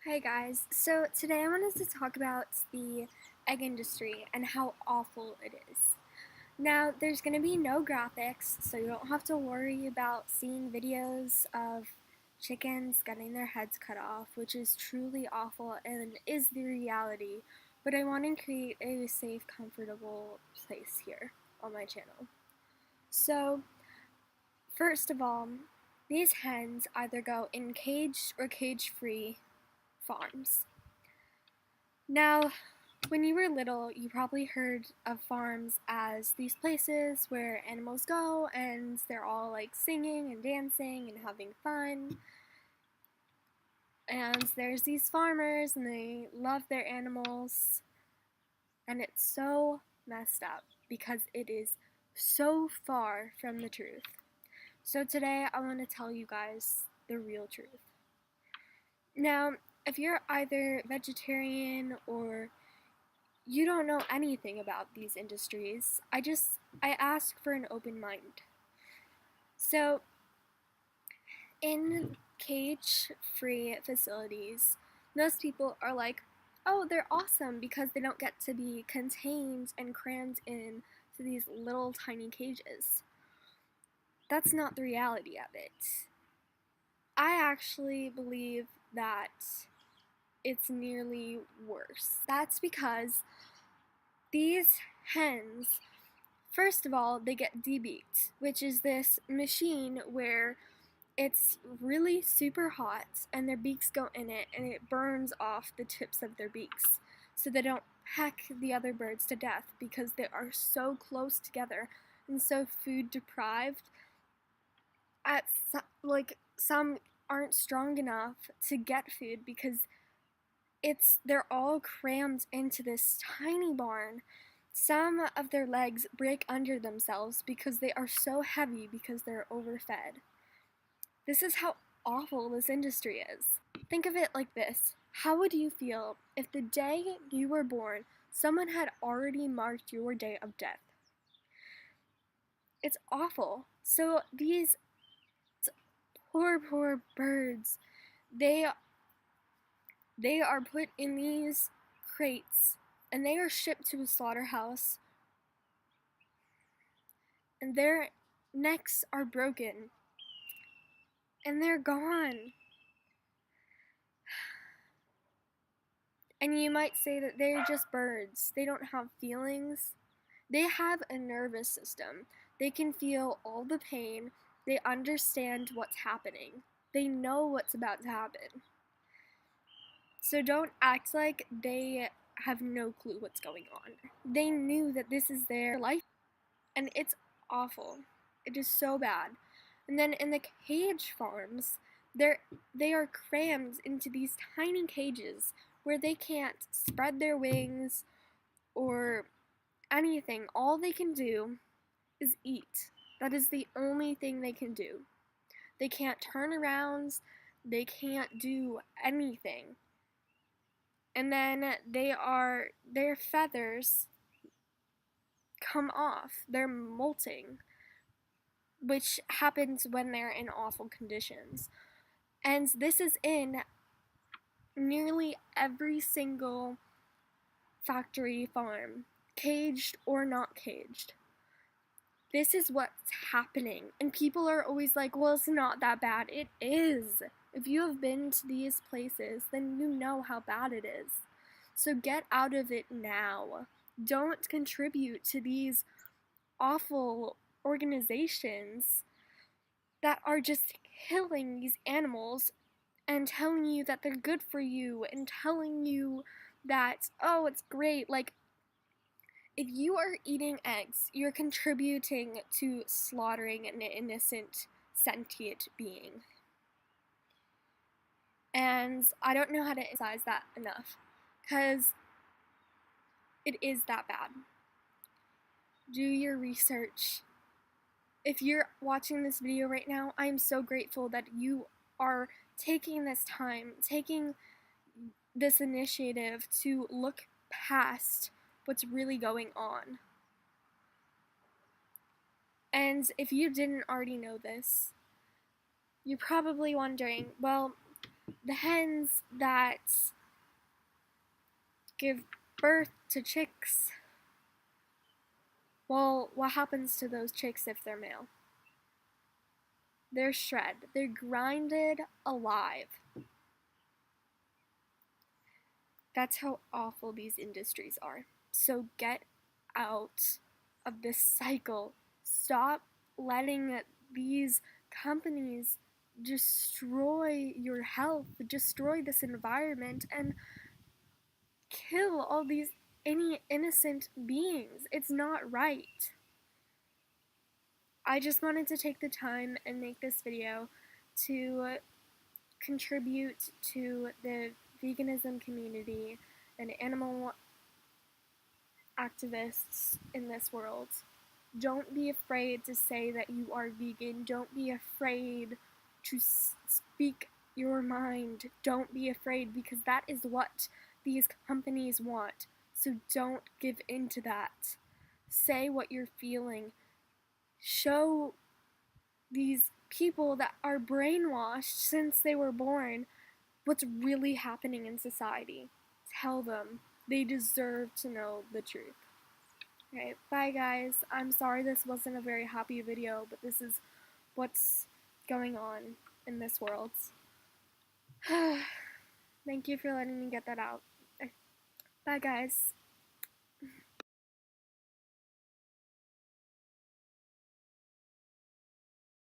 Hi guys, so today I wanted to talk about the egg industry and how awful it is. Now, there's going to be no graphics, so you don't have to worry about seeing videos of chickens getting their heads cut off, which is truly awful and is the reality, but I want to create a safe, comfortable place here on my channel. So, first of all, these hens either go in caged or cage-free farms. Now, when you were little, you probably heard of farms as these places where animals go and they're all like singing and dancing and having fun. And there's these farmers and they love their animals. And it's so messed up because it is so far from the truth. So today I want to tell you guys the real truth. Now, if you're either vegetarian or you don't know anything about these industries, I ask for an open mind. So, in cage-free facilities, most people are like, oh, they're awesome because they don't get to be contained and crammed in to these little tiny cages. That's not the reality of it. I actually believe that it's nearly worse. That's because these hens, first of all, they get debeaked, which is this machine where it's really super hot and their beaks go in it and it burns off the tips of their beaks so they don't peck the other birds to death because they are so close together and so food deprived. Some aren't strong enough to get food because they're all crammed into this tiny barn. Some of their legs break under themselves because they are so heavy because they're overfed. This is how awful this industry is. Think of it like this. How would you feel if the day you were born, someone had already marked your day of death? It's awful. So these poor birds, they are put in these crates and they are shipped to a slaughterhouse and their necks are broken and they're gone. And you might say that they're just birds. They don't have feelings. They have a nervous system. They can feel all the pain. They understand what's happening. They know what's about to happen. So don't act like they have no clue what's going on. They knew that this is their life, and it's awful. It is so bad. And then in the cage farms, they are crammed into these tiny cages where they can't spread their wings or anything. All they can do is eat. That is the only thing they can do. They can't turn around. They can't do anything. And then their feathers come off. They're molting, which happens when they're in awful conditions. And this is in nearly every single factory farm, caged or not caged. This is what's happening. And people are always like, well, it's not that bad. It is. If you have been to these places, then you know how bad it is. So get out of it now. Don't contribute to these awful organizations that are just killing these animals and telling you that they're good for you and telling you that, oh, it's great. Like, if you are eating eggs, you're contributing to slaughtering an innocent, sentient being. And I don't know how to emphasize that enough, because it is that bad. Do your research. If you're watching this video right now, I am so grateful that you are taking this time, taking this initiative to look past what's really going on. And if you didn't already know this, you're probably wondering, well, The hens that give birth to chicks, well, what happens to those chicks if they're male? They're shred. They're grinded alive. That's how awful these industries are. So get out of this cycle. Stop letting these companies destroy your health, destroy this environment, and kill all these any innocent beings. It's not right. I just wanted to take the time and make this video to contribute to the veganism community and animal activists in this world. Don't be afraid to say that you are vegan. Don't be afraid to speak your mind. Don't be afraid, because that is what these companies want. So don't give in to that. Say what you're feeling. Show these people that are brainwashed since they were born what's really happening in society. Tell them. They deserve to know the truth. Okay, bye guys. I'm sorry this wasn't a very happy video, but this is what's going on in this world. Thank you for letting me get that out. Bye guys.